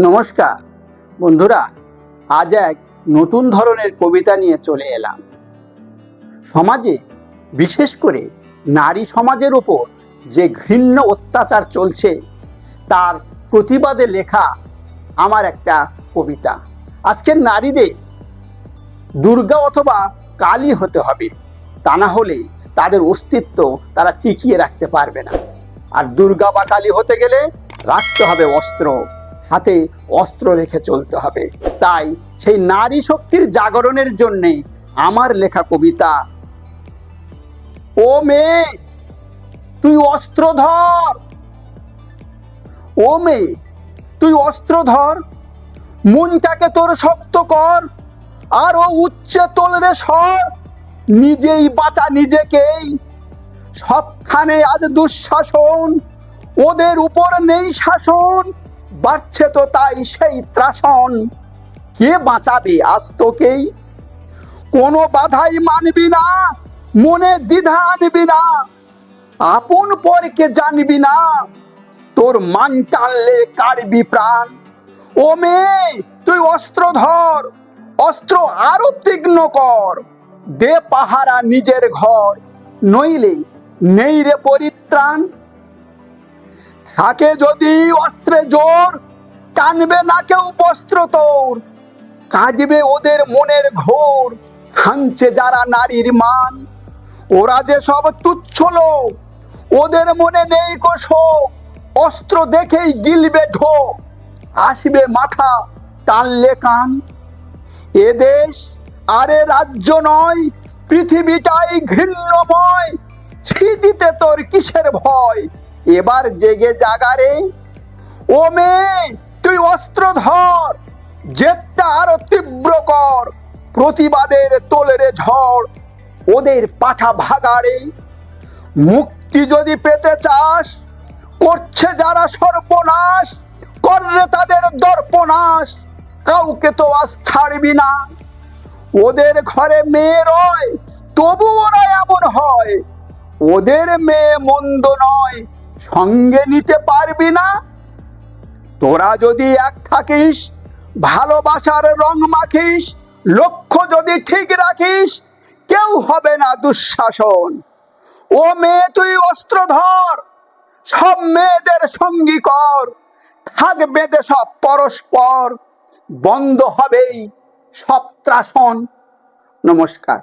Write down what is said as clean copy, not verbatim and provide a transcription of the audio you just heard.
নমস্কার বন্ধুরা, আজ এক নতুন ধরনের কবিতা নিয়ে চলে এলাম। সমাজে, বিশেষ করে নারী সমাজের ওপর যে ঘৃণ্য অত্যাচার চলছে তার প্রতিবাদে লেখা আমার একটা কবিতা। আজকের নারীদের দুর্গা অথবা কালী হতে হবে, তা না হলে তাদের অস্তিত্ব তারা টিকিয়ে রাখতে পারবে না। আর দুর্গা বা কালী হতে গেলে রাখতে হবে অস্ত্র, হাতে অস্ত্র রেখে চলতে হবে। তাই সেই নারী শক্তির জাগরণের জন্যে আমার লেখা কবিতা। ও মেয়ে তুই অস্ত্র ধর, ও মেয়ে তুই অস্ত্র ধর, মনটাকে তোর শক্ত কর, আর ও উচ্চে তোল রে স্বর, নিজেই বাঁচা নিজেকেই। সবখানে আজ দুঃশাসন, ওদের উপর নেই শাসন, বাড়ছে তো তাই সেই ত্রাসন। কে বাঁচাবে আজ তোকেই? কোনো বাধাই মানবি না, মনে দ্বিধা আনবি না, আপন পরকে জানবি না, তোর মান টানলে কাড়বি প্রাণ। ও মেয়ে তুই অস্ত্র ধর, অস্ত্র আরো তীক্ষ্ণ কর, দে পাহারা নিজের ঘর, নইলে নেই রে পরিত্রাণ। থাকে যদি অস্ত্রে জোর, টানবে না কেউ বস্ত্র তোর, কাঁদবে ওদের মনের ঘোর, হানছে যারা নারীর মান। ওরা যে সব তুচ্ছ লোক, ওদের মনে নেই কো শোক, অস্ত্র দেখেই গিলবে ঢোক, আসবে মাথা টানলে কান। এ দেশ আরে রাজ্য নয়, পৃথিবীটাই ঘৃণ্যময়, ছি দিতে তোর কিসের ভয়, এবার জেগে জাগারে। ও মেয়ে তুই অস্ত্র ধর, জেদটা আরো তীব্র কর, প্রতিবাদের তোলেরে ঝড়, ওদের পাঠা ভাগাড়ে। মুক্তি যদি পেতে চাস, করছে যারা সর্বনাশ, কররে তাদের দর্পনাশ, কাউকে তো আজ ছাড়বি না। ওদের ঘরে মেয়ে রয়, তবু ওরা এমন হয়, ওদের মেয়ে মন্দ নয়, সঙ্গে নিতে পারবি না। তোরা যদি এক থাকিস, ভালোবাসার রং মাখিস, লক্ষ্য যদি ঠিক রাখিস, কেউ হবে না দুঃশাসন। ও মেয়ে তুই অস্ত্র ধর, সব মেয়েদের সঙ্গী কর, থাকবে দে সব পরস্পর, বন্ধ হবেই সব ত্রাসন। নমস্কার।